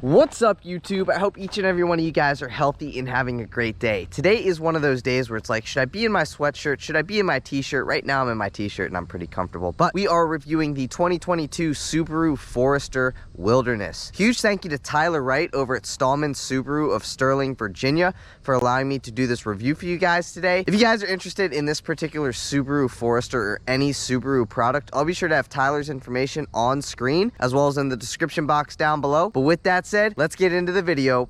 What's up, YouTube? I hope each and every one of you guys are healthy and having a great day. Today is one of those days where it's like, should I be in my sweatshirt? Should I be in my t-shirt? Right now I'm in my t-shirt and I'm pretty comfortable, but we are reviewing the 2022 Subaru Forester Wilderness. Huge thank you to Tyler Wright over at Stohlman Subaru of Sterling, Virginia for allowing me to do this review for you guys today. If you guys are interested in this particular Subaru Forester or any Subaru product, I'll be sure to have Tyler's information on screen as well as in the description box down below. But with that said, let's get into the video.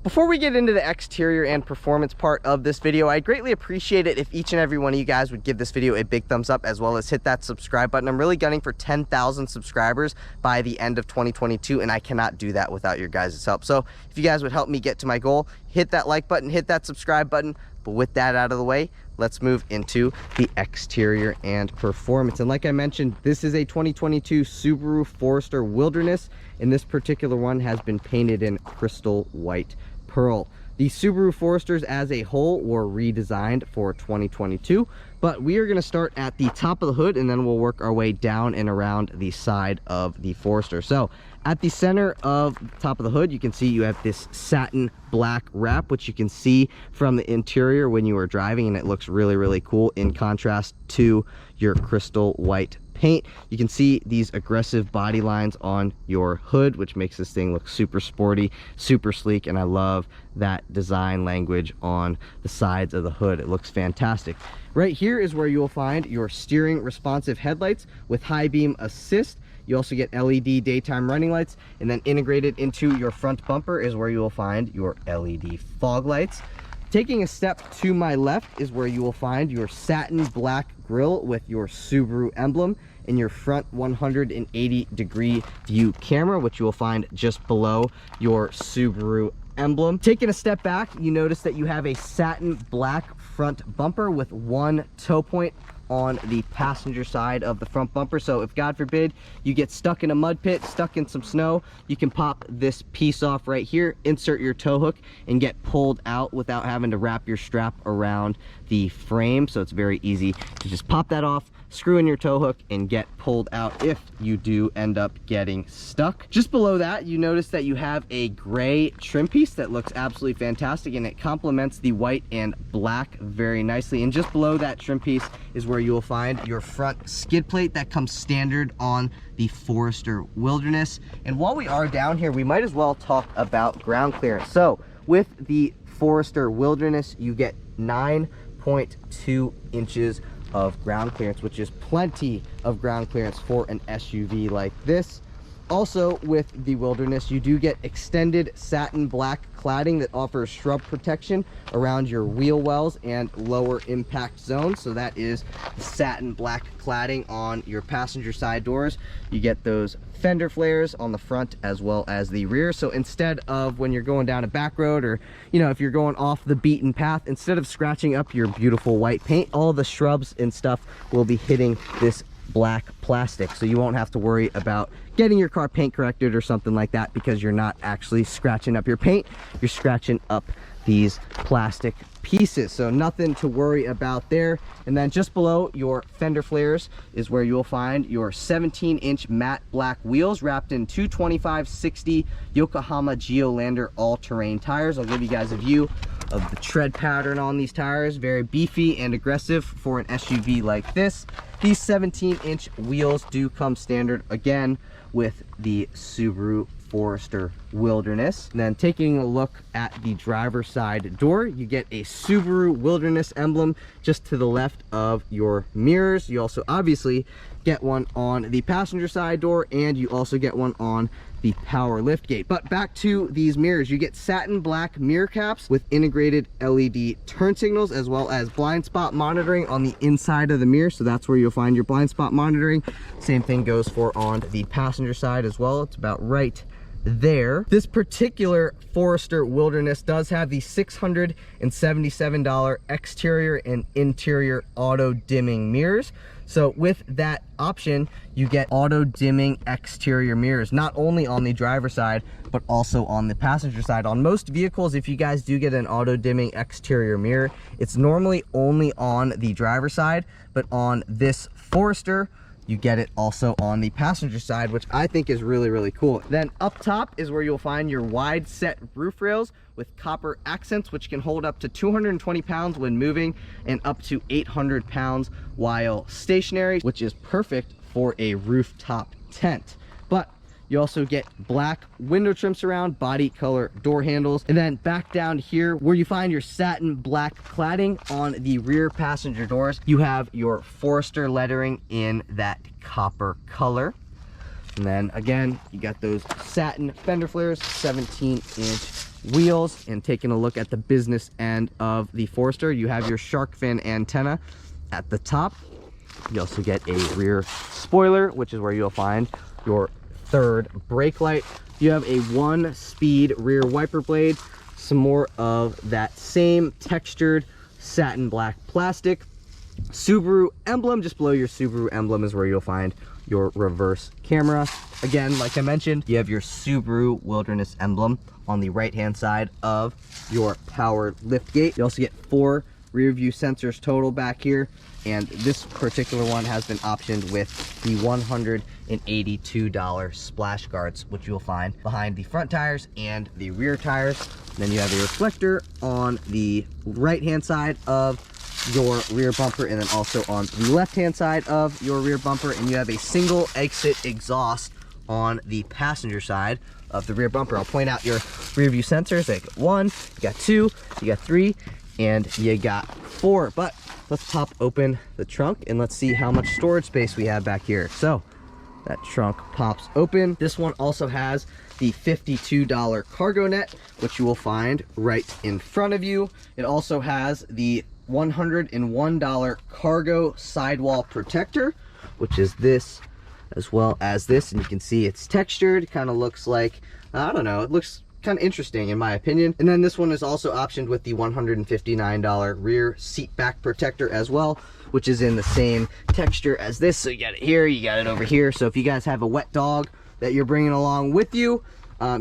Before we get into the exterior and performance part of this video, I'd greatly appreciate it if each and every one of you guys would give this video a big thumbs up as well as hit that subscribe button. I'm really gunning for 10,000 subscribers by the end of 2022, and I cannot do that without your guys' help. So if you guys would help me get to my goal, hit that like button, hit that subscribe button. But with that out of the way, let's move into the exterior and performance. And like I mentioned, this is a 2022 Subaru Forester Wilderness, and this particular one has been painted in crystal white pearl. The Subaru Foresters as a whole were redesigned for 2022, but we are going to start at the top of the hood and then we'll work our way down and around the side of the Forester. So at the center of the top of the hood, you can see you have this satin black wrap, which you can see from the interior when you are driving, and it looks really, really cool in contrast to your crystal white paint. You can see these aggressive body lines on your hood, which makes this thing look super sporty, super sleek, and I love that design language on the sides of the hood. It looks fantastic. Right here is where you will find your steering responsive headlights with high beam assist. You also get LED daytime running lights, and then integrated into your front bumper is where you will find your LED fog lights. Taking a step to my left is where you will find your satin black grille with your Subaru emblem and your front 180-degree view camera, which you will find just below your Subaru emblem. Taking a step back, you notice that you have a satin black front bumper with one tow point on the passenger side of the front bumper. So if God forbid you get stuck in a mud pit, stuck in some snow, you can pop this piece off right here, insert your tow hook, and get pulled out without having to wrap your strap around the frame. So it's very easy to just pop that off, screw in your tow hook, and get pulled out if you do end up getting stuck. Just below that, you notice that you have a gray trim piece that looks absolutely fantastic, and it complements the white and black very nicely. And just below that trim piece is where you will find your front skid plate that comes standard on the Forester Wilderness. And while we are down here, we might as well talk about ground clearance. So with the Forester Wilderness, you get 9.2 inches of ground clearance, which is plenty of ground clearance for an SUV like this. Also with the Wilderness, you do get extended satin black cladding that offers shrub protection around your wheel wells and lower impact zones. So that is satin black cladding on your passenger side doors. You get those fender flares on the front as well as the rear. So instead of when you're going down a back road, or if you're going off the beaten path, instead of scratching up your beautiful white paint, all the shrubs and stuff will be hitting this black plastic, so you won't have to worry about getting your car paint corrected or something like that, because you're not actually scratching up your paint, you're scratching up these plastic pieces. So nothing to worry about there. And then just below your fender flares is where you'll find your 17-inch matte black wheels wrapped in 225/60 Yokohama Geolandar all-terrain tires. I'll give you guys a view of the tread pattern on these tires. Very beefy and aggressive for an SUV like this. These 17-inch wheels do come standard again with the Subaru Forester Wilderness. And then taking a look at the driver's side door, you get a Subaru Wilderness emblem just to the left of your mirrors. You also obviously get one on the passenger side door, and you also get one on the power lift gate. But back to these mirrors, you get satin black mirror caps with integrated LED turn signals as well as blind spot monitoring on the inside of the mirror. So that's where you'll find your blind spot monitoring. Same thing goes for on the passenger side as well. It's about right there. This particular Forester Wilderness does have the $677 exterior and interior auto dimming mirrors. So with that option, you get auto dimming exterior mirrors, not only on the driver's side, but also on the passenger side. On most vehicles, if you guys do get an auto dimming exterior mirror, it's normally only on the driver's side, but on this Forester, you get it also on the passenger side, which I think is really, really cool. Then up top is where you'll find your wide set roof rails with copper accents, which can hold up to 220 pounds when moving and up to 800 pounds while stationary, which is perfect for a rooftop tent. But you also get black window trim surround, body color door handles, and then back down here where you find your satin black cladding on the rear passenger doors, you have your Forester lettering in that copper color. And then again, you got those satin fender flares, 17-inch wheels. And taking a look at the business end of the Forester, you have your shark fin antenna at the top. You also get a rear spoiler, which is where you'll find your third brake light. You have a 1-speed rear wiper blade, some more of that same textured satin black plastic. Subaru emblem, just below your Subaru emblem is where you'll find your reverse camera. Again, like I mentioned, you have your Subaru Wilderness emblem on the right hand side of your power lift gate. You also get 4 rear view sensors total back here, and this particular one has been optioned with the $182 splash guards, which you'll find behind the front tires and the rear tires. And then you have a reflector on the right hand side of your rear bumper, and then also on the left hand side of your rear bumper, and you have a single exit exhaust on the passenger side of the rear bumper. I'll point out your rear view sensors. You got 1, you got 2, you got 3, and you got 4. But let's pop open the trunk and let's see how much storage space we have back here. So that trunk pops open. This one also has the $52 cargo net, which you will find right in front of you. It also has the $101 cargo sidewall protector, which is this, as well as this. And you can see it's textured, kind of looks like, I don't know, it looks kind of interesting in my opinion. And then this one is also optioned with the $159 rear seat back protector as well, which is in the same texture as this. So you got it here, you got it over here. So if you guys have a wet dog that you're bringing along with you,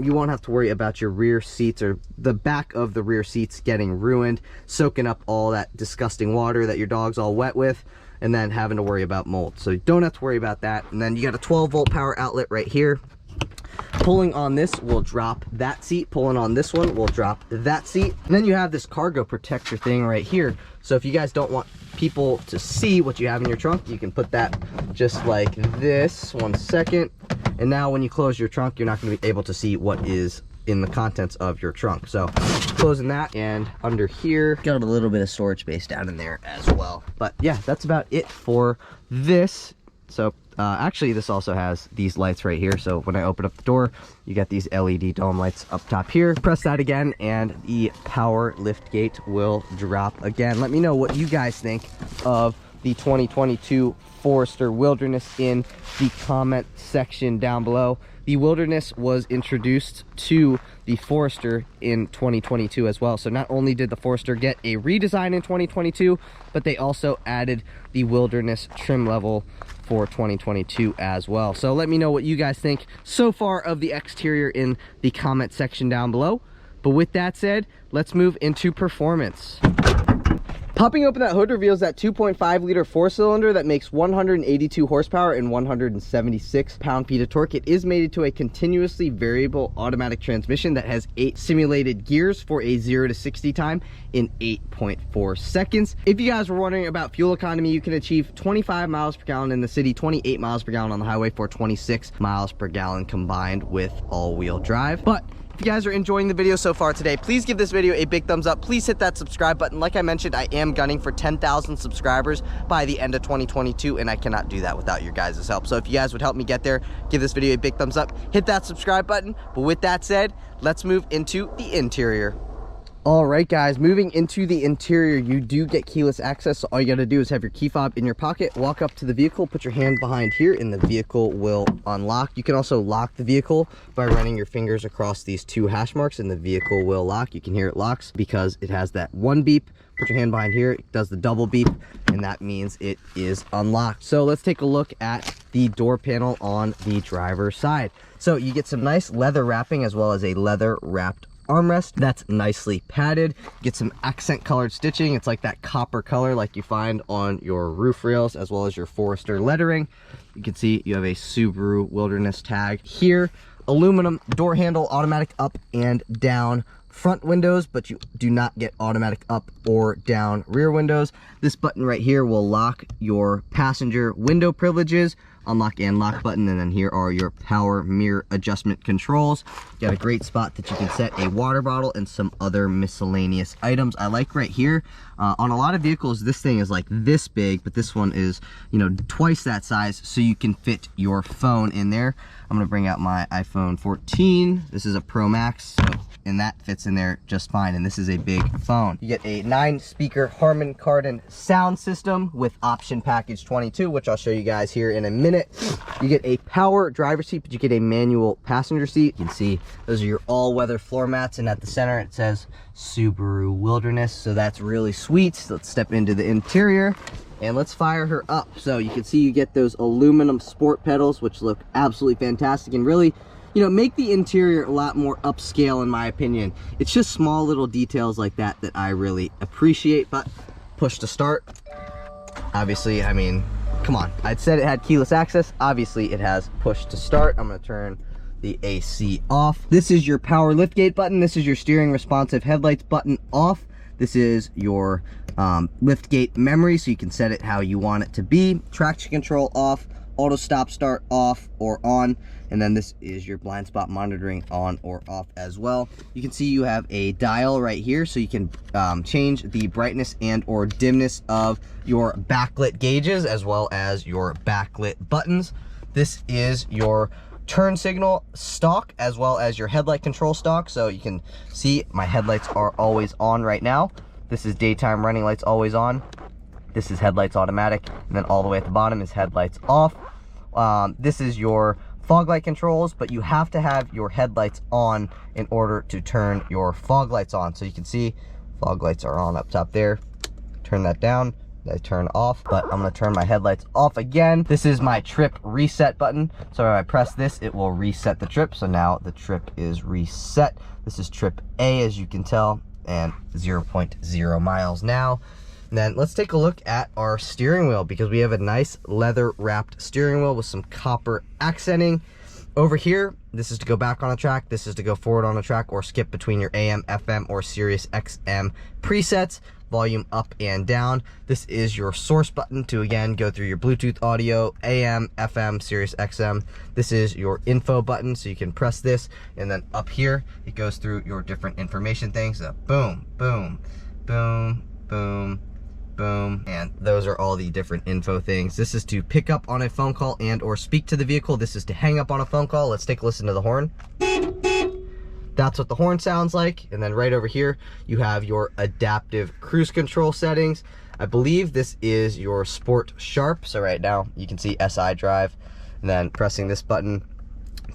you won't have to worry about your rear seats or the back of the rear seats getting ruined, soaking up all that disgusting water that your dog's all wet with, and then having to worry about mold. So you don't have to worry about that. And then you got a 12-volt power outlet right here. Pulling on this will drop that seat. Pulling on this one will drop that seat. And then you have this cargo protector thing right here. So if you guys don't want people to see what you have in your trunk, you can put that just like this. 1 second. And now when you close your trunk, you're not going to be able to see what is in the contents of your trunk. So closing that, and under here, got a little bit of storage space down in there as well. But yeah, that's about it for this. So actually this also has these lights right here. So when I open up the door, you get these LED dome lights up top here. Press that again and the power lift gate will drop again. Let me know what you guys think of the 2022 Forester Wilderness in the comment section down below. The Wilderness was introduced to the Forester in 2022 as well. So not only did the Forester get a redesign in 2022, but they also added the Wilderness trim level for 2022 as well. So let me know what you guys think so far of the exterior in the comment section down below. But with that said, let's move into performance. Popping open that hood reveals that 2.5 liter 4-cylinder that makes 182 horsepower and 176 pound-feet of torque. It is mated to a continuously variable automatic transmission that has 8 simulated gears for a 0 to 60 time in 8.4 seconds. If you guys were wondering about fuel economy, you can achieve 25 miles per gallon in the city, 28 miles per gallon on the highway for 26 miles per gallon combined with all-wheel drive. But if you guys are enjoying the video so far today, please give this video a big thumbs up. Please hit that subscribe button. Like I mentioned, I am gunning for 10,000 subscribers by the end of 2022, and I cannot do that without your guys' help. So if you guys would help me get there, give this video a big thumbs up, hit that subscribe button. But with that said, let's move into the interior. All right, guys, moving into the interior, you do get keyless access. So all you got to do is have your key fob in your pocket, walk up to the vehicle, put your hand behind here, and the vehicle will unlock. You can also lock the vehicle by running your fingers across these 2 hash marks, and the vehicle will lock. You can hear it locks because it has that 1 beep. Put your hand behind here, it does the double beep, and that means it is unlocked. So let's take a look at the door panel on the driver's side. So you get some nice leather wrapping as well as a leather wrapped armrest. That's nicely padded. Get some accent colored stitching. It's like that copper color like you find on your roof rails, as well as your Forester lettering. You can see you have a Subaru Wilderness tag here. Aluminum door handle, automatic up and down front windows, but you do not get automatic up or down rear windows. This button right here will lock your passenger window privileges, unlock and lock button, and then here are your power mirror adjustment controls. You got a great spot that you can set a water bottle and some other miscellaneous items. I like right here, on a lot of vehicles this thing is like this big, but this one is, you know, twice that size, so you can fit your phone in there. I'm gonna bring out my iPhone 14. This is a Pro Max, so, and that fits in there just fine, and this is a big phone. You get a 9-speaker Harman Kardon sound system with option package 22, which I'll show you guys here in a minute. You get a power driver seat, but you get a manual passenger seat. You can see those are your all-weather floor mats, and at the center it says Subaru Wilderness, so that's really sweet. So let's step into the interior and let's fire her up. So you can see you get those aluminum sport pedals, which look absolutely fantastic and really, you know, make the interior a lot more upscale in my opinion. It's just small little details like that that I really appreciate. But push to start, obviously, I mean, come on, I'd said it had keyless access. Obviously it has push to start. I'm gonna turn the AC off. This is your power liftgate button. This is your steering responsive headlights button off. This is your liftgate memory, so you can set it how you want it to be. Traction control off, auto stop start off or on, and then this is your blind spot monitoring on or off as well. You can see you have a dial right here, so you can change the brightness and or dimness of your backlit gauges as well as your backlit buttons. This is your turn signal stalk as well as your headlight control stalk, so you can see my headlights are always on right now. This is daytime running lights always on. This is headlights automatic, and then all the way at the bottom is headlights off. This is your fog light controls, but you have to have your headlights on in order to turn your fog lights on. So you can see fog lights are on up top there. Turn that down, they turn off, but I'm gonna turn my headlights off again. This is my trip reset button. So if I press this, it will reset the trip. So now the trip is reset. This is trip A, as you can tell, and 0.0 miles now. And then let's take a look at our steering wheel, because we have a nice leather wrapped steering wheel with some copper accenting. Over here, this is to go back on a track, this is to go forward on a track or skip between your AM, FM, or Sirius XM presets, volume up and down. This is your source button to, again, go through your Bluetooth audio, AM, FM, Sirius XM. This is your info button, so you can press this, and then up here, it goes through your different information things. So boom, boom, boom, boom, boom, and those are all the different info things. This is to pick up on a phone call and or speak to the vehicle. This is to hang up on a phone call. Let's take a listen to the horn. That's what the horn sounds like. And then right over here, you have your adaptive cruise control settings. I believe this is your sport sharp. So right now you can see SI drive, and then pressing this button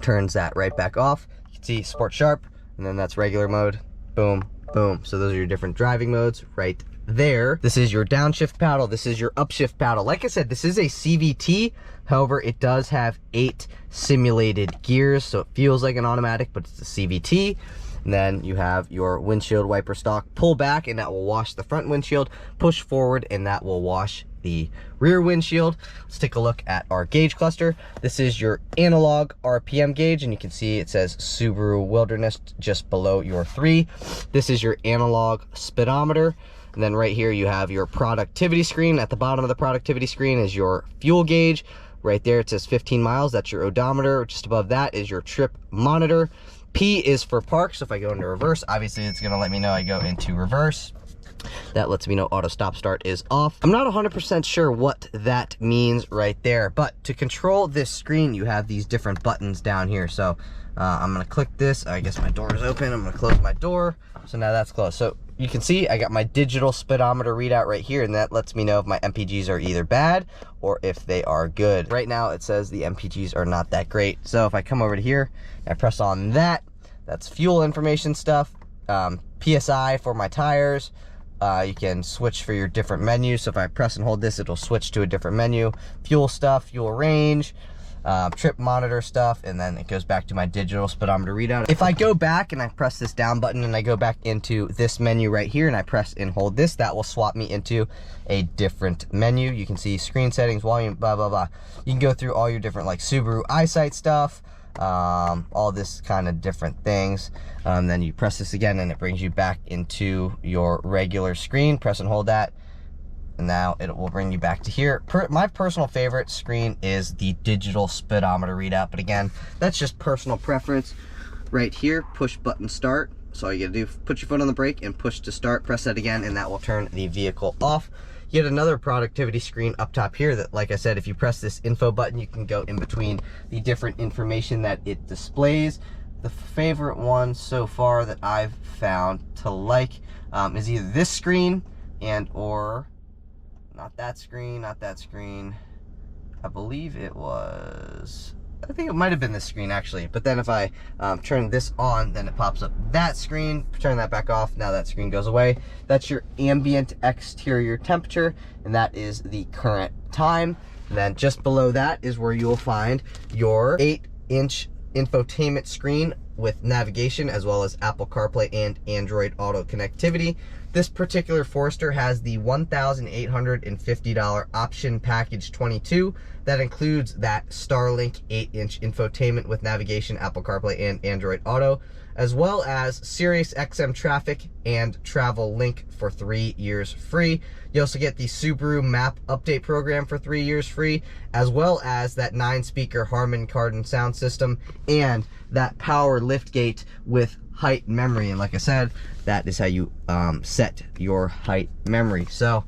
turns that right back off. You can see sport sharp, and then that's regular mode. Boom, boom. So those are your different driving modes right there. This is your downshift paddle. This is your upshift paddle. Like I said, this is a CVT. However, it does have 8 simulated gears, so it feels like an automatic, but it's a CVT. And then you have your windshield wiper stalk. Pull back, and that will wash the front windshield. Push forward, and that will wash the rear windshield. Let's take a look at our gauge cluster. This is your analog RPM gauge, and you can see it says Subaru Wilderness just below your 3. This is your analog speedometer. And then right here you have your productivity screen. At the bottom of the productivity screen is your fuel gauge. Right there it says 15 miles, that's your odometer. Just above that is your trip monitor. P is for park, so if I go into reverse, obviously it's gonna let me know I go into reverse. That lets me know auto stop start is off. I'm not 100% sure what that means right there, but to control this screen, you have these different buttons down here. So I'm gonna click this. I guess my door is open. I'm gonna close my door. So now that's closed. So you can see I got my digital speedometer readout right here, and that lets me know if my MPGs are either bad or if they are good. Right now it says the MPGs are not that great. So if I come over to here, I press on that, that's fuel information stuff, PSI for my tires. You can switch for your different menus. So if I press and hold this, it'll switch to a different menu. Fuel stuff, fuel range, trip monitor stuff, and then it goes back to my digital speedometer readout. If I go back and I press this down button and I go back into this menu right here and I press and hold this, that will swap me into a different menu. You can see screen settings, volume, blah, blah, blah. You can go through all your different like Subaru eyesight stuff, all this kind of different things. Then you press this again and it brings you back into your regular screen. Press and hold that, and now it will bring you back to here. My personal favorite screen is the digital speedometer readout, but again, that's just personal preference. Right here, push button start. So all you gotta do, put your foot on the brake and push to start, press that again, and that will turn the vehicle off. You get another productivity screen up top here that, like I said, if you press this info button, you can go in between the different information that it displays. The favorite one so far that I've found to like is either this screen and or not that screen, not that screen. I believe it was, I think it might have been this screen actually, but then if I turn this on, then it pops up that screen. Turn that back off, now that screen goes away. That's your ambient exterior temperature, and that is the current time. And then just below that is where you will find your 8-inch infotainment screen with navigation, as well as Apple CarPlay and Android Auto connectivity. This particular Forester has the $1,850 option package 22. That includes that Starlink 8-inch infotainment with navigation, Apple CarPlay, and Android Auto, as well as Sirius XM Traffic and Travel Link for 3 years free. You also get the Subaru Map Update Program for 3 years free, as well as that 9-speaker Harman Kardon sound system and that power liftgate with height memory. And like I said, that is how you set your height memory. So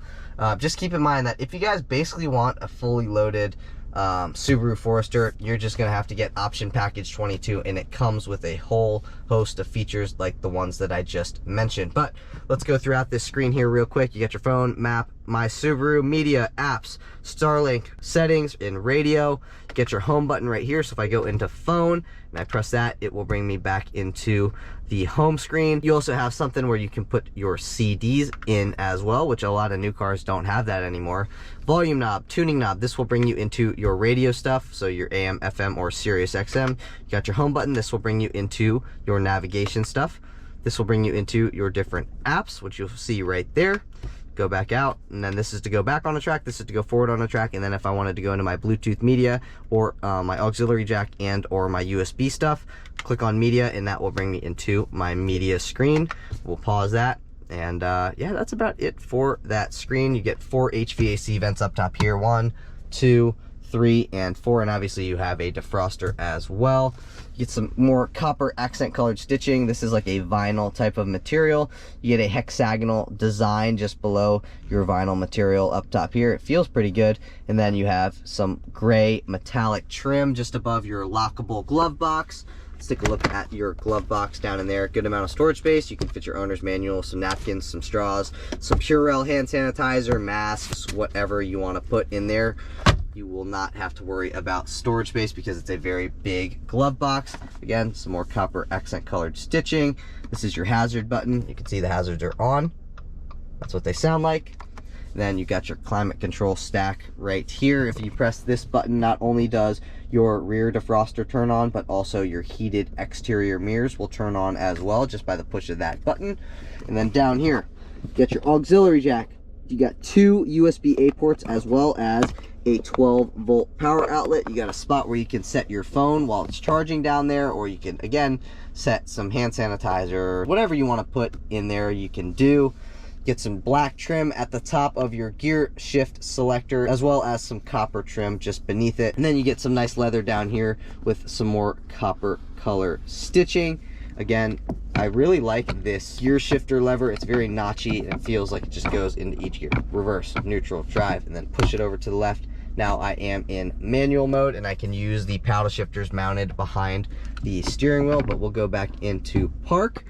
just keep in mind that if you guys basically want a fully loaded Subaru Forester, you're just gonna have to get option package 22, and it comes with a whole host of features like the ones that I just mentioned. But let's go throughout this screen here real quick. You get your phone, map, my Subaru, media, apps, Starlink, settings, and radio. You get your home button right here. So if I go into phone and I press that, it will bring me back into the home screen. You also have something where you can put your CDs in as well, which a lot of new cars don't have that anymore. Volume knob, tuning knob, this will bring you into your radio stuff, so your AM, FM, or Sirius XM. You got your home button, this will bring you into your navigation stuff. This will bring you into your different apps, which you'll see right there. Go back out, and then this is to go back on the track, this is to go forward on the track, and then if I wanted to go into my Bluetooth media or my auxiliary jack and or my USB stuff, click on media, and that will bring me into my media screen. We'll pause that, and yeah, that's about it for that screen. You get 4 HVAC vents up top here, 1, 2, 3, and 4, and obviously you have a defroster as well. You get some more copper accent colored stitching. This is like a vinyl type of material. You get a hexagonal design just below your vinyl material up top here. It feels pretty good. And then you have some gray metallic trim just above your lockable glove box. Let's take a look at your glove box down in there. Good amount of storage space. You can fit your owner's manual, some napkins, some straws, some Purell hand sanitizer, masks, whatever you want to put in there. You will not have to worry about storage space because it's a very big glove box. Again, some more copper accent colored stitching. This is your hazard button. You can see the hazards are on. That's what they sound like. Then you got your climate control stack right here. If you press this button, not only does your rear defroster turn on, but also your heated exterior mirrors will turn on as well just by the push of that button. And then down here, you got your auxiliary jack. You got 2 USB-A ports as well as a 12-volt power outlet. You got a spot where you can set your phone while it's charging down there, or you can again set some hand sanitizer, whatever you want to put in there you can do. Get some black trim at the top of your gear shift selector, as well as some copper trim just beneath it. And then you get some nice leather down here with some more copper color stitching. Again, I really like this gear shifter lever. It's very notchy and it feels like it just goes into each gear. Reverse, neutral, drive, and then push it over to the left. Now I am in manual mode and I can use the paddle shifters mounted behind the steering wheel, but we'll go back into park.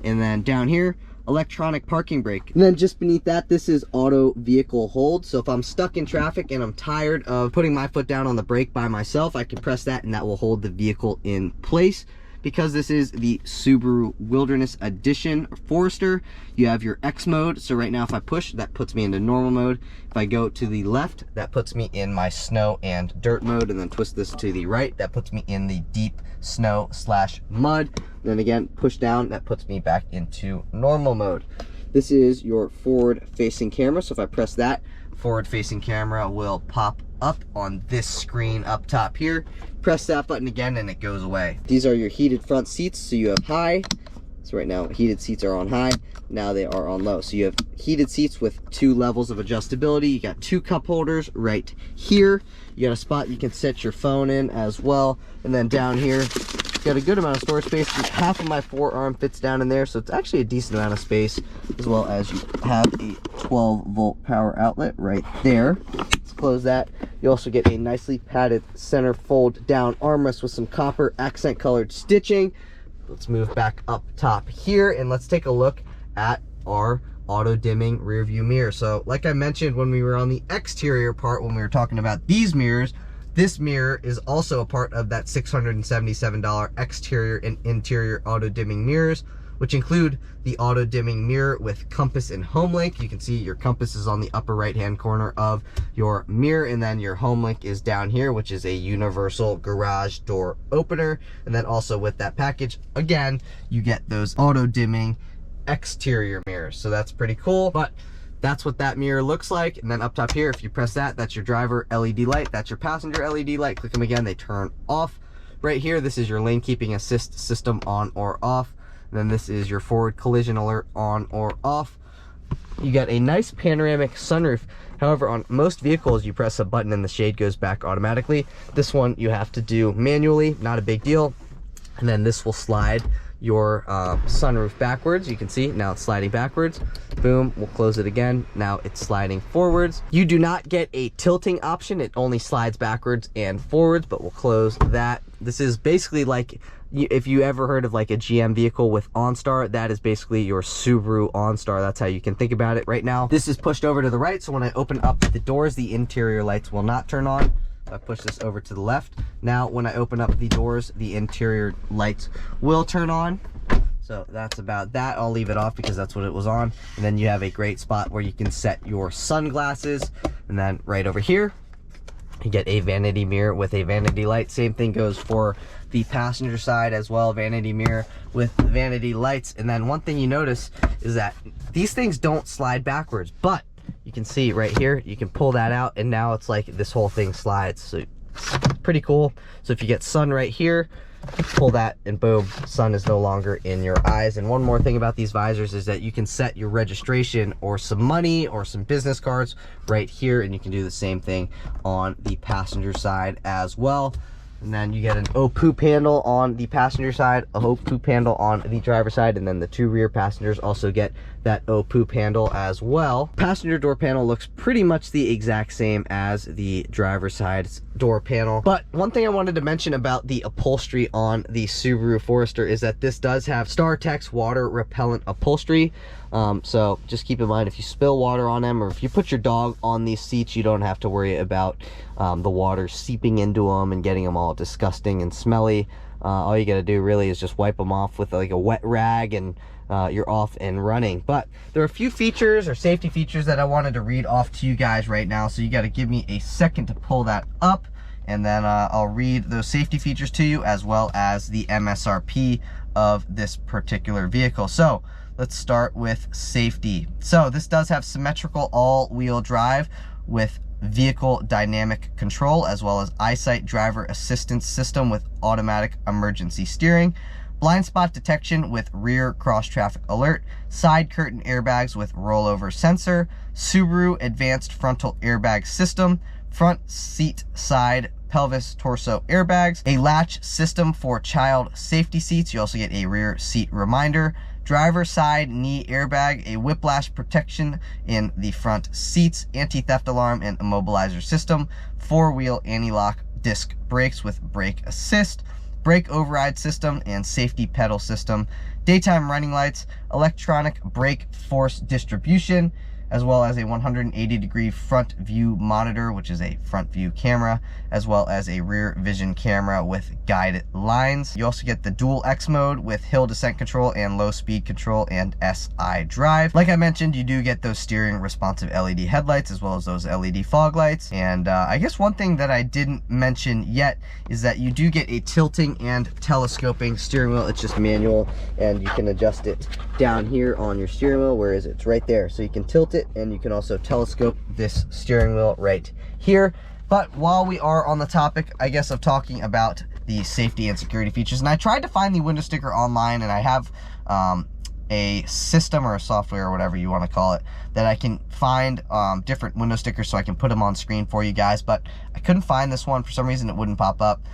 And then down here, electronic parking brake. And then just beneath that, this is auto vehicle hold. So if I'm stuck in traffic and I'm tired of putting my foot down on the brake by myself, I can press that and that will hold the vehicle in place. because this is the Subaru Wilderness Edition Forester, you have your X mode. So right now if I push, that puts me into normal mode. If I go to the left, that puts me in my snow and dirt mode, and then twist this to the right, that puts me in the deep snow / mud. Then again, push down, that puts me back into normal mode. This is your forward facing camera. So if I press that, forward facing camera will pop up on this screen up top here. Press that button again and it goes away. These are your heated front seats. So you have high. So right now heated seats are on high. Now they are on low. So you have heated seats with 2 levels of adjustability. You got 2 cup holders right here. You got a spot you can set your phone in as well. And then down here, you got a good amount of storage space. Half of my forearm fits down in there, so it's actually a decent amount of space, as well as you have a 12-volt power outlet right there. Let's close that. You also get a nicely padded center fold down armrest with some copper accent colored stitching. Let's move back up top here and let's take a look at our auto dimming rear view mirror. So like I mentioned when we were on the exterior part, when we were talking about these mirrors, this mirror is also a part of that $677 exterior and interior auto dimming mirrors, which include the auto dimming mirror with compass and home link. You can see your compass is on the upper right hand corner of your mirror, and then your home link is down here, which is a universal garage door opener. And then also with that package, again, you get those auto dimming exterior mirrors. So that's pretty cool. But that's what that mirror looks like. And then up top here, if you press that, that's your driver LED light. That's your passenger LED light. Click them again, they turn off. Right here, this is your lane keeping assist system on or off. And then this is your forward collision alert on or off. You got a nice panoramic sunroof. However, on most vehicles, you press a button and the shade goes back automatically. This one you have to do manually, not a big deal. And then this will slide your sunroof backwards. You can see now it's sliding backwards. Boom, we'll close it again. Now it's sliding forwards. You do not get a tilting option. It only slides backwards and forwards, but we'll close that. This is basically like, if you ever heard of like a GM vehicle with OnStar, that is basically your Subaru OnStar. That's how you can think about it right now. This is pushed over to the right, so when I open up the doors, the interior lights will not turn on. I push this over to the left. Now when I open up the doors, the interior lights will turn on. So that's about that. I'll leave it off because that's what it was on. And then you have a great spot where you can set your sunglasses. And then right over here, you get a vanity mirror with a vanity light. Same thing goes for the passenger side as well, vanity mirror with vanity lights. And then one thing you notice is that these things don't slide backwards, but you can see right here, you can pull that out and now it's like this whole thing slides. So pretty cool. So if you get sun right here, pull that and boom, sun is no longer in your eyes. And one more thing about these visors is that you can set your registration or some money or some business cards right here, and you can do the same thing on the passenger side as well. And then you get an poop handle on the passenger side, a poop handle on the driver's side, and then the 2 rear passengers also get that poop handle as well. Passenger door panel looks pretty much the exact same as the driver's side door panel. But one thing I wanted to mention about the upholstery on the Subaru Forester is that this does have StarTex water repellent upholstery. So just keep in mind, if you spill water on them or if you put your dog on these seats, you don't have to worry about the water seeping into them and getting them all disgusting and smelly. All you gotta do really is just wipe them off with like a wet rag and you're off and running. But there are a few features or safety features that I wanted to read off to you guys right now, so you got to give me a second to pull that up, and then I'll read those safety features to you as well as the MSRP of this particular vehicle. So let's start with safety. So this does have symmetrical all-wheel drive with vehicle dynamic control, as well as eyesight driver assistance system with automatic emergency steering, blind spot detection with rear cross traffic alert, side curtain airbags with rollover sensor, Subaru advanced frontal airbag system, front seat side pelvis torso airbags, a latch system for child safety seats. You also get a rear seat reminder, driver side knee airbag, a whiplash protection in the front seats, anti-theft alarm and immobilizer system, 4-wheel anti-lock disc brakes with brake assist, brake override system and safety pedal system, daytime running lights, electronic brake force distribution, as well as a 180-degree front view monitor, which is a front view camera, as well as a rear vision camera with guide lines. You also get the dual X mode with hill descent control and low speed control and SI drive. Like I mentioned, you do get those steering responsive LED headlights as well as those LED fog lights. And I guess one thing that I didn't mention yet is that you do get a tilting and telescoping steering wheel. It's just manual, and you can adjust it down here on your steering wheel. Where is it? It's right there. So you can tilt it, and you can also telescope this steering wheel right here. But while we are on the topic, I guess, of talking about the safety and security features, and I tried to find the window sticker online, and I have a system or a software or whatever you want to call it that I can find different window stickers so I can put them on screen for you guys, but I couldn't find this one. For some reason it wouldn't pop up.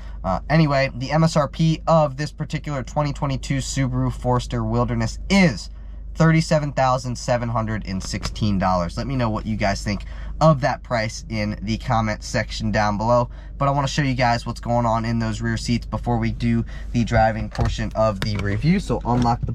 Anyway, the MSRP of this particular 2022 Subaru Forester Wilderness is $37,716. Let me know what you guys think of that price in the comment section down below. But I want to show you guys what's going on in those rear seats before we do the driving portion of the review. So unlock the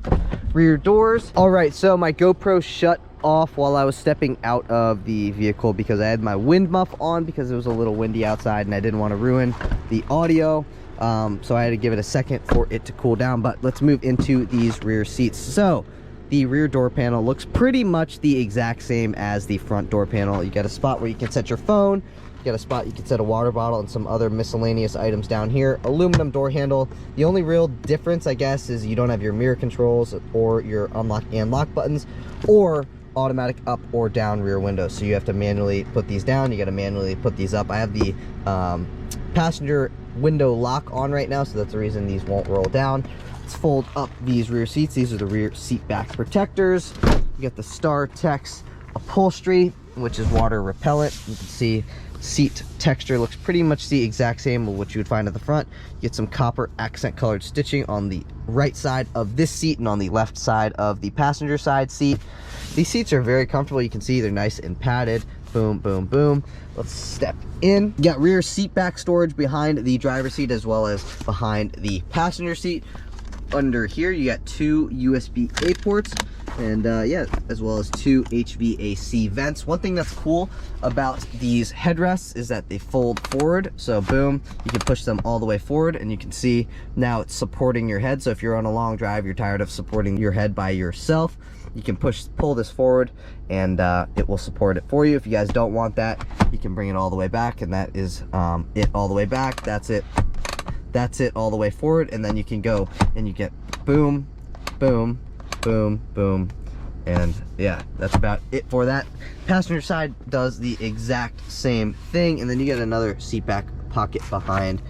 rear doors. All right, so my GoPro shut off while I was stepping out of the vehicle because I had my wind muff on because it was a little windy outside and I didn't want to ruin the audio. So I had to give it a second for it to cool down. But let's move into these rear seats. So the rear door panel looks pretty much the exact same as the front door panel. You got a spot where you can set your phone. You got a spot you can set a water bottle and some other miscellaneous items down here. Aluminum door handle. The only real difference, I guess, is you don't have your mirror controls or your unlock and lock buttons or automatic up or down rear windows. So you have to manually put these down. You got to manually put these up. I have the passenger window lock on right now, so that's the reason these won't roll down. Let's fold up these rear seats. These are the rear seat back protectors. You got the StarTex upholstery, which is water repellent. You can see seat texture looks pretty much the exact same as what you would find at the front. You get some copper accent colored stitching on the right side of this seat and on the left side of the passenger side seat. These seats are very comfortable. You can see they're nice and padded. Boom, boom, boom. Let's step in. You got rear seat back storage behind the driver's seat as well as behind the passenger seat. Under here you got two USB-A ports and yeah, as well as two HVAC vents. One thing that's cool about these headrests is that they fold forward. So boom, you can push them all the way forward and you can see now it's supporting your head. So if you're on a long drive, you're tired of supporting your head by yourself, you can pull this forward and it will support it for you. If you guys don't want that, you can bring it all the way back, and that is it all the way back. That's it all the way forward, and then you can go and you get boom, boom, boom, boom, and yeah, that's about it for that. Passenger side does the exact same thing, and then you get another seat back pocket behind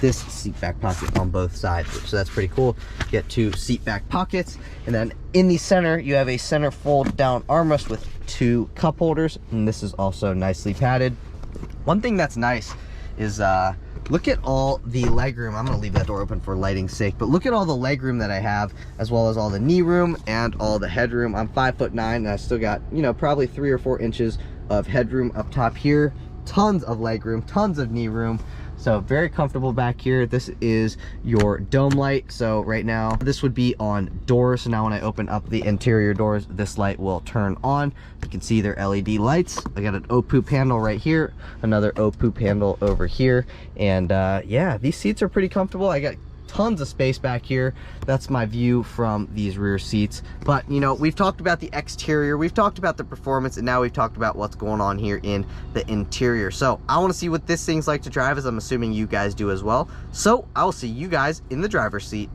this seat back pocket on both sides, so that's pretty cool. You get two seat back pockets, and then in the center you have a center fold down armrest with two cup holders, and this is also nicely padded. One thing that's nice is look at all the legroom. I'm gonna leave that door open for lighting's sake, but look at all the legroom that I have, as well as all the knee room and all the headroom. I'm 5'9", and I still got, you know, probably 3 or 4 inches of headroom up top here. Tons of legroom, tons of knee room. So very comfortable back here. This is your dome light. So right now this would be on doors. So now when I open up the interior doors, this light will turn on. You can see their LED lights. I got an O-Poop handle right here, another O-Poop handle over here. And yeah, these seats are pretty comfortable. I got tons of space back here. That's my view from these rear seats. But you know, we've talked about the exterior, we've talked about the performance, and now we've talked about what's going on here in the interior. So I want to see what this thing's like to drive, as I'm assuming you guys do as well. So I'll see you guys in the driver's seat.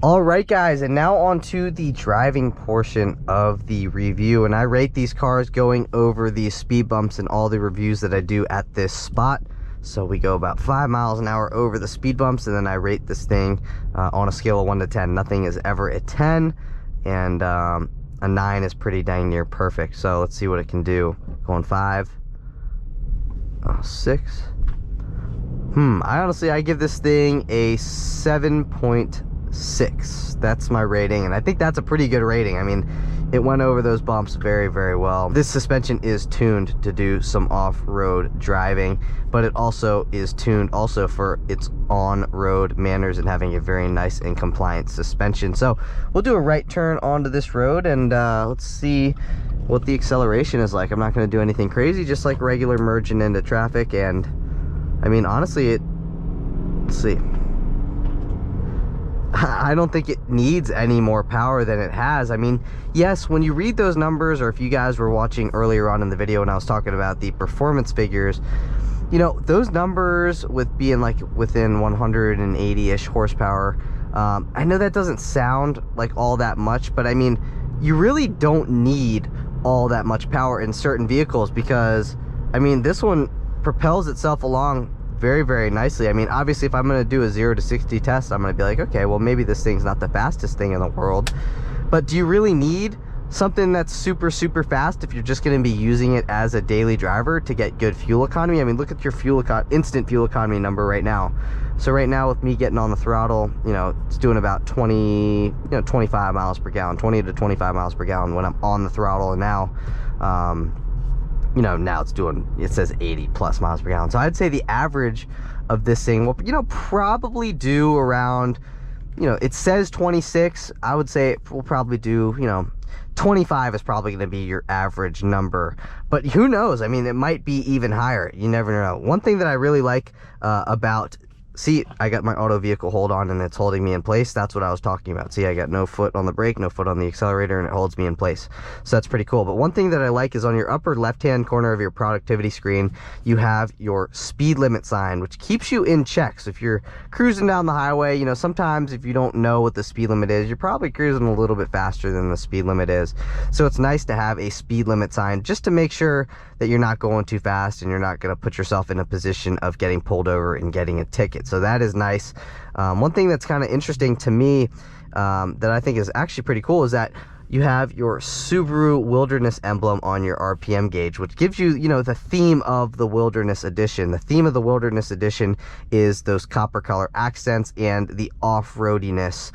All right guys, and now on to the driving portion of the review, and I rate these cars going over the speed bumps in all the reviews that I do at this spot. So we go about 5 miles an hour over the speed bumps, and then I rate this thing on a scale of 1 to 10. Nothing is ever a 10, and a 9 is pretty dang near perfect. So let's see what it can do. Going 5, 6. I give this thing a 7.6. That's my rating, and I think that's a pretty good rating. I mean, it went over those bumps very, very well. This suspension is tuned to do some off-road driving, but it also is tuned also for its on-road manners and having a very nice and compliant suspension. So we'll do a right turn onto this road, and let's see what the acceleration is like. I'm not going to do anything crazy, just like regular merging into traffic. And I mean, honestly, let's see, I don't think it needs any more power than it has. I mean, yes, when you read those numbers, or if you guys were watching earlier on in the video when I was talking about the performance figures, you know, those numbers with being like within 180-ish horsepower, I know that doesn't sound like all that much, but I mean, you really don't need all that much power in certain vehicles, because I mean, this one propels itself along very, very nicely. I mean, obviously, if I'm going to do a 0 to 60 test, I'm going to be like, okay, well, maybe this thing's not the fastest thing in the world, but do you really need something that's super, super fast if you're just going to be using it as a daily driver to get good fuel economy? I mean, look at your instant fuel economy number right now. So right now, with me getting on the throttle, you know, it's doing about 25 miles per gallon, 20 to 25 miles per gallon when I'm on the throttle. And now, you know, now it says 80 plus miles per gallon. So I'd say the average of this thing will, you know, probably do around, you know, it says 26. I would say it will probably do, you know, 25 is probably going to be your average number, but who knows? I mean, it might be even higher. You never know. One thing that I really like about, see, I got my auto vehicle hold on and it's holding me in place. That's what I was talking about. See, I got no foot on the brake, no foot on the accelerator, and it holds me in place. So that's pretty cool. But one thing that I like is on your upper left-hand corner of your productivity screen, you have your speed limit sign, which keeps you in check. So if you're cruising down the highway, you know, sometimes if you don't know what the speed limit is, you're probably cruising a little bit faster than the speed limit is. So it's nice to have a speed limit sign just to make sure that you're not going too fast and you're not going to put yourself in a position of getting pulled over and getting a ticket. So that is nice. One thing that's kind of interesting to me that I think is actually pretty cool is that you have your Subaru Wilderness emblem on your RPM gauge, which gives you, you know, the theme of the Wilderness Edition. The theme of the Wilderness Edition is those copper color accents and the off-roadiness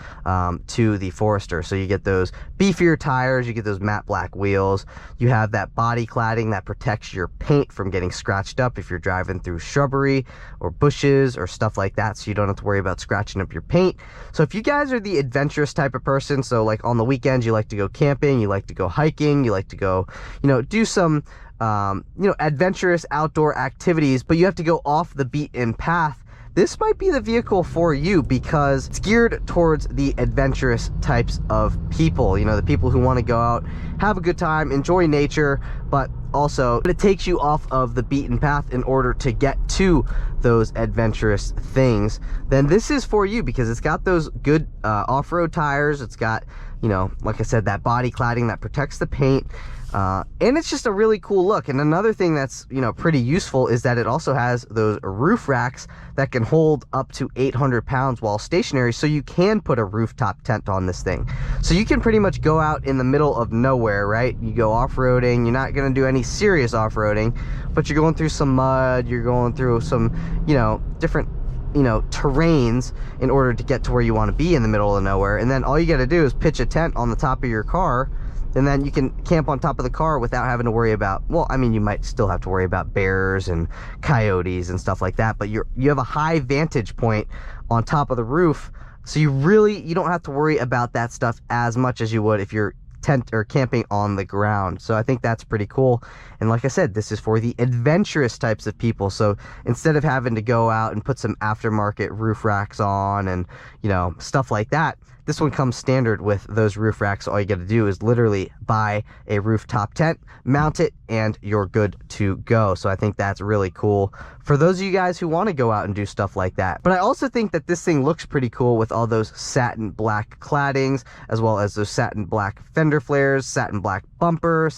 to the Forester. So you get those beefier tires, you get those matte black wheels, you have that body cladding that protects your paint from getting scratched up if you're driving through shrubbery or bushes or stuff like that, so you don't have to worry about scratching up your paint. So if you guys are the adventurous type of person, so like on the weekends you like to go camping, you like to go hiking, you like to go, you know, do some you know, adventurous outdoor activities, but you have to go off the beaten path, this might be the vehicle for you, because it's geared towards the adventurous types of people, you know, the people who want to go out, have a good time, enjoy nature, but also it takes you off of the beaten path in order to get to those adventurous things. Then this is for you, because it's got those good off-road tires, it's got, you know, like I said, that body cladding that protects the paint, and it's just a really cool look. And another thing that's, you know, pretty useful is that it also has those roof racks that can hold up to 800 pounds while stationary, so you can put a rooftop tent on this thing. So you can pretty much go out in the middle of nowhere, right? You go off-roading, you're not going to do any serious off-roading, but you're going through some mud, you're going through some, you know, different, you know, terrains in order to get to where you want to be in the middle of nowhere. And then all you got to do is pitch a tent on the top of your car, and then you can camp on top of the car without having to worry about, well, I mean, you might still have to worry about bears and coyotes and stuff like that, but you have a high vantage point on top of the roof, so you don't have to worry about that stuff as much as you would if you're tent or camping on the ground. So I think that's pretty cool. And like I said, this is for the adventurous types of people. So instead of having to go out and put some aftermarket roof racks on and, you know, stuff like that, this one comes standard with those roof racks. All you got to do is literally buy a rooftop tent, mount it, and you're good to go. So I think that's really cool for those of you guys who want to go out and do stuff like that. But I also think that this thing looks pretty cool with all those satin black claddings, as well as those satin black fender flares, satin black bumper,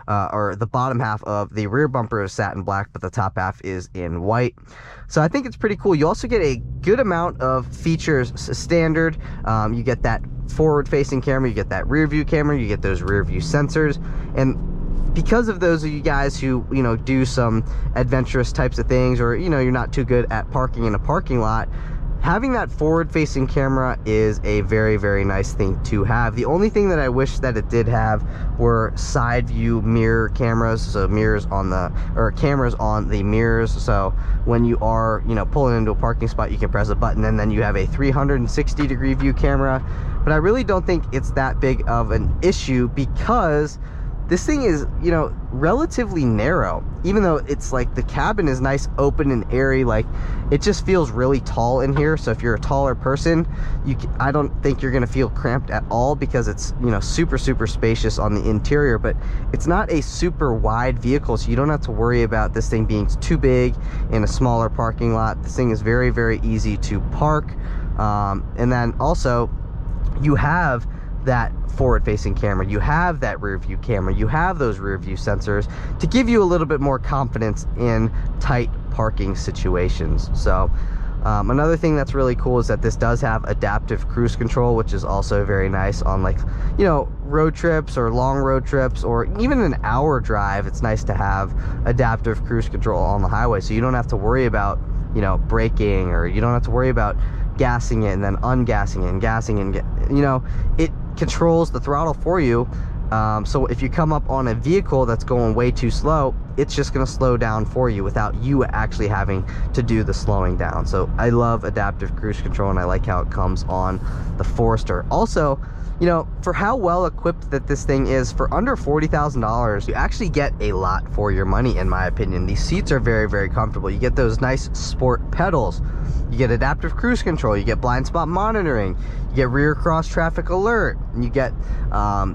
or the bottom half of the rear bumper is satin black, but the top half is in white. So I think it's pretty cool. You also get a good amount of features standard. You get that forward-facing camera, you get that rear view camera, you get those rear view sensors, and because of those of you guys who, you know, do some adventurous types of things, or, you know, you're not too good at parking in a parking lot, having that forward-facing camera is a very, very nice thing to have. The only thing that I wish that it did have were side view mirror cameras, so cameras on the mirrors, so when you are, you know, pulling into a parking spot, you can press a button and then you have a 360-degree view camera. But I really don't think it's that big of an issue, because this thing is, you know, relatively narrow, even though it's like the cabin is nice, open and airy. Like, it just feels really tall in here. So if you're a taller person, I don't think you're gonna feel cramped at all, because it's, you know, super spacious on the interior. But it's not a super wide vehicle, so you don't have to worry about this thing being too big in a smaller parking lot. This thing is very easy to park. And then also, you have that forward-facing camera, you have that rear view camera, you have those rear view sensors to give you a little bit more confidence in tight parking situations. So another thing that's really cool is that this does have adaptive cruise control, which is also very nice on, like, you know, road trips or long road trips, or even an hour drive. It's nice to have adaptive cruise control on the highway, so you don't have to worry about, you know, braking, or you don't have to worry about gassing it and then ungassing it and gassing and you know, it controls the throttle for you. So if you come up on a vehicle that's going way too slow, it's just going to slow down for you without you actually having to do the slowing down. So I love adaptive cruise control, and I like how it comes on the Forester. Also, you know, for how well equipped that this thing is, for under $40,000, you actually get a lot for your money, in my opinion. These seats are very comfortable. You get those nice sport pedals, you get adaptive cruise control, you get blind spot monitoring, you get rear cross traffic alert, and you get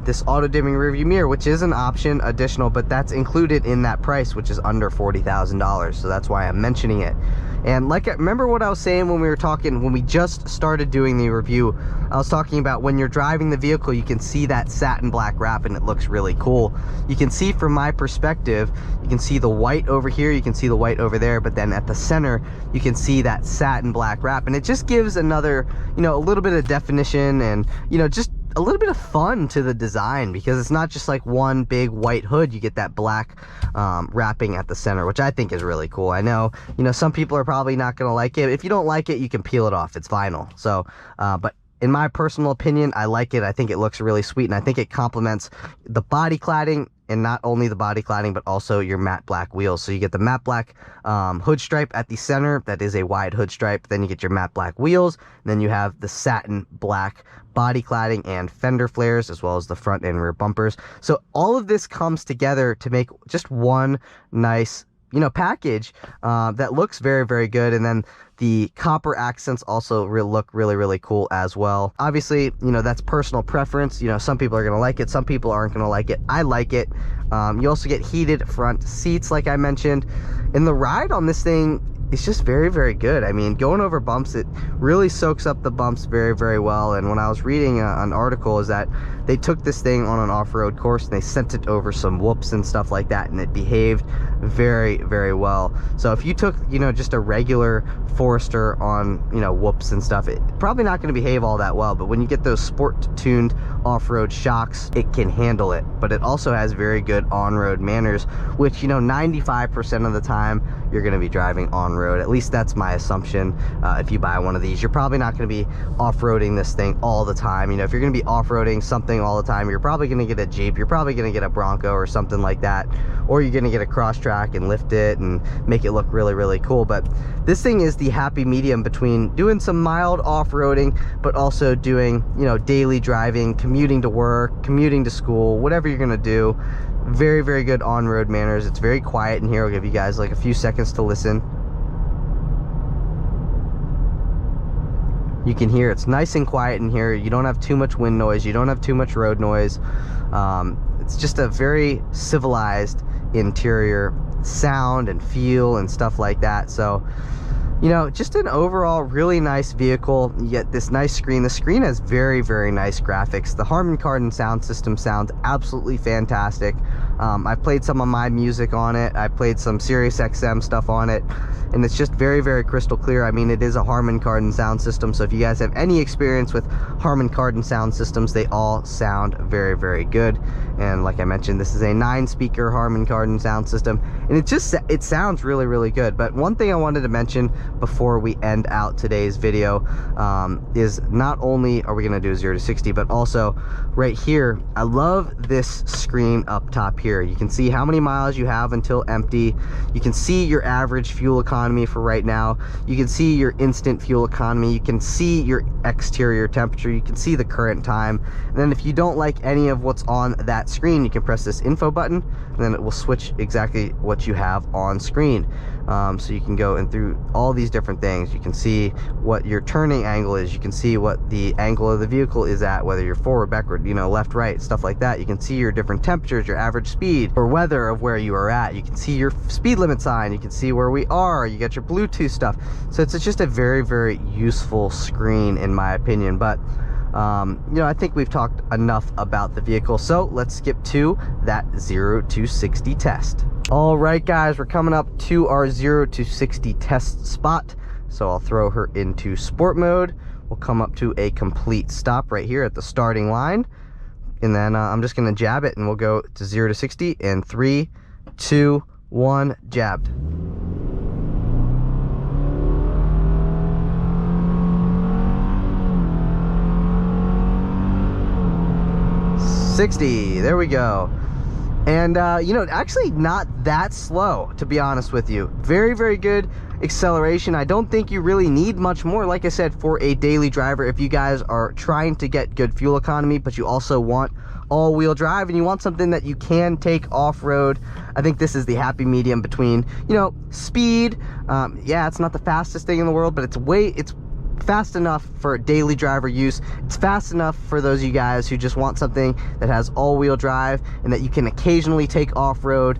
this auto dimming rear view mirror, which is an option additional, but that's included in that price, which is under $40,000. So that's why I'm mentioning it. And like, remember what I was saying when we were talking, when we just started doing the review, I was talking about when you're driving the vehicle, you can see that satin black wrap and it looks really cool. You can see from my perspective, you can see the white over here, you can see the white over there, but then at the center, you can see that satin black wrap, and it just gives another, you know, a little bit of definition and, you know, just a little bit of fun to the design, because it's not just like one big white hood. You get that black wrapping at the center, which I think is really cool. I know, you know, some people are probably not going to like it. If you don't like it, you can peel it off. It's vinyl. So, but in my personal opinion, I like it. I think it looks really sweet, and I think it complements the body cladding, and not only the body cladding, but also your matte black wheels. So you get the matte black hood stripe at the center. That is a wide hood stripe. Then you get your matte black wheels. And then you have the satin black body cladding and fender flares, as well as the front and rear bumpers. So all of this comes together to make just one nice, you know, package that looks very good. And then the copper accents also look really cool as well. Obviously, you know, that's personal preference. You know, some people are gonna like it, some people aren't gonna like it. I like it. You also get heated front seats, like I mentioned, and the ride on this thing is just very good. I mean, going over bumps, it really soaks up the bumps very well. And when I was reading an article, is that they took this thing on an off-road course and they sent it over some whoops and stuff like that, and it behaved very well. So if you took, you know, just a regular Forester on, you know, whoops and stuff, it's probably not going to behave all that well. But when you get those sport tuned off-road shocks, it can handle it. But it also has very good on-road manners, which, you know, 95% of the time you're going to be driving on-road. At least that's my assumption. If you buy one of these, you're probably not going to be off-roading this thing all the time. You know, if you're going to be off-roading something all the time, you're probably going to get a Jeep, you're probably going to get a Bronco or something like that, or you're going to get a cross track and lift it and make it look really cool. But this thing is the happy medium between doing some mild off-roading, but also doing, you know, daily driving, commuting to work, commuting to school, whatever you're going to do. Very good on-road manners. It's very quiet in here. I'll give you guys like a few seconds to listen. You can hear it's nice and quiet in here. You don't have too much wind noise, you don't have too much road noise. It's just a very civilized interior sound and feel and stuff like that. So, you know, just an overall really nice vehicle. You get this nice screen. The screen has very nice graphics. The Harman Kardon sound system sounds absolutely fantastic. I've played some of my music on it. I played some Sirius XM stuff on it, and it's just very crystal clear. I mean, it is a Harman Kardon sound system, so if you guys have any experience with Harman Kardon sound systems, they all sound very good. And like I mentioned, this is a 9-speaker Harman Kardon sound system, and it sounds really good. But one thing I wanted to mention before we end out today's video is not only are we going to do 0 to 60, but also right here, I love this screen up top here. You can see how many miles you have until empty. You can see your average fuel economy for right now. You can see your instant fuel economy. You can see your exterior temperature. You can see the current time. And then if you don't like any of what's on that screen, you can press this info button, and then it will switch exactly what you have on screen. So you can go in through all these different things. You can see what your turning angle is. You can see what the angle of the vehicle is at, whether you're forward, backward, you know, left, right, stuff like that. You can see your different temperatures, your average speed or weather of where you are at. You can see your speed limit sign. You can see where we are. You got your Bluetooth stuff. So it's just a very, very useful screen in my opinion. But you know, I think we've talked enough about the vehicle, so let's skip to that 0 to 60 test. All right, guys, we're coming up to our 0 to 60 test spot. So I'll throw her into sport mode. We'll come up to a complete stop right here at the starting line. And then I'm just gonna jab it and we'll go to 0 to 60 in 3, 2, 1, jabbed. There we go. And you know, actually not that slow, to be honest with you. Very, very good acceleration. I don't think you really need much more, like I said, for a daily driver. If you guys are trying to get good fuel economy, but you also want all-wheel drive and you want something that you can take off-road, I think this is the happy medium between, you know, speed. Yeah, it's not the fastest thing in the world, but it's fast enough for daily driver use. It's fast enough for those of you guys who just want something that has all-wheel drive and that you can occasionally take off-road.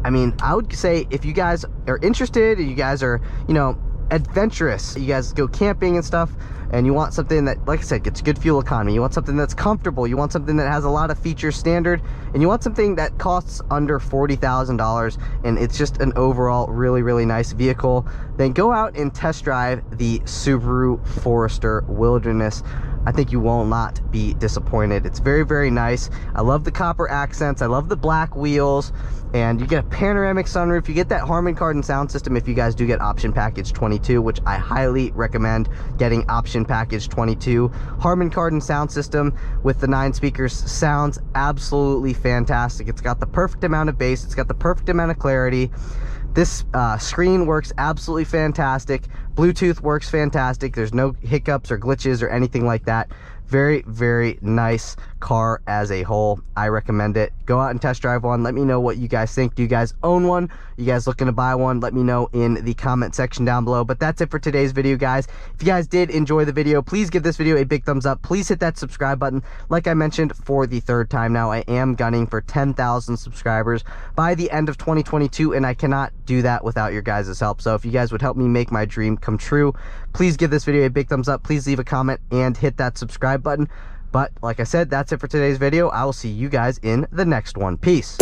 I mean, I would say if you guys are interested, you guys are, you know, adventurous, you guys go camping and stuff, and you want something that, like I said, gets good fuel economy, you want something that's comfortable, you want something that has a lot of features standard, and you want something that costs under $40,000 and it's just an overall really, really nice vehicle, then go out and test drive the Subaru Forester Wilderness. I think you will not be disappointed. It's very, very nice. I love the copper accents. I love the black wheels, and you get a panoramic sunroof. You get that Harman Kardon sound system if you guys do get option package 22, which I highly recommend getting option package 22. Harman Kardon sound system with the 9 speakers sounds absolutely fantastic. It's got the perfect amount of bass. It's got the perfect amount of clarity. This screen works absolutely fantastic. Bluetooth works fantastic. There's no hiccups or glitches or anything like that. Very, very nice car as a whole. I recommend it. Go out and test drive one. Let me know what you guys think. Do you guys own one? You guys looking to buy one? Let me know in the comment section down below. But that's it for today's video, guys. If you guys did enjoy the video, please give this video a big thumbs up. Please hit that subscribe button. Like I mentioned for the 3rd time now, I am gunning for 10,000 subscribers by the end of 2022, and I cannot do that without your guys' help. So if you guys would help me make my dream come true, please give this video a big thumbs up. Please leave a comment and hit that subscribe button. But like I said, that's it for today's video. I will see you guys in the next one. Peace.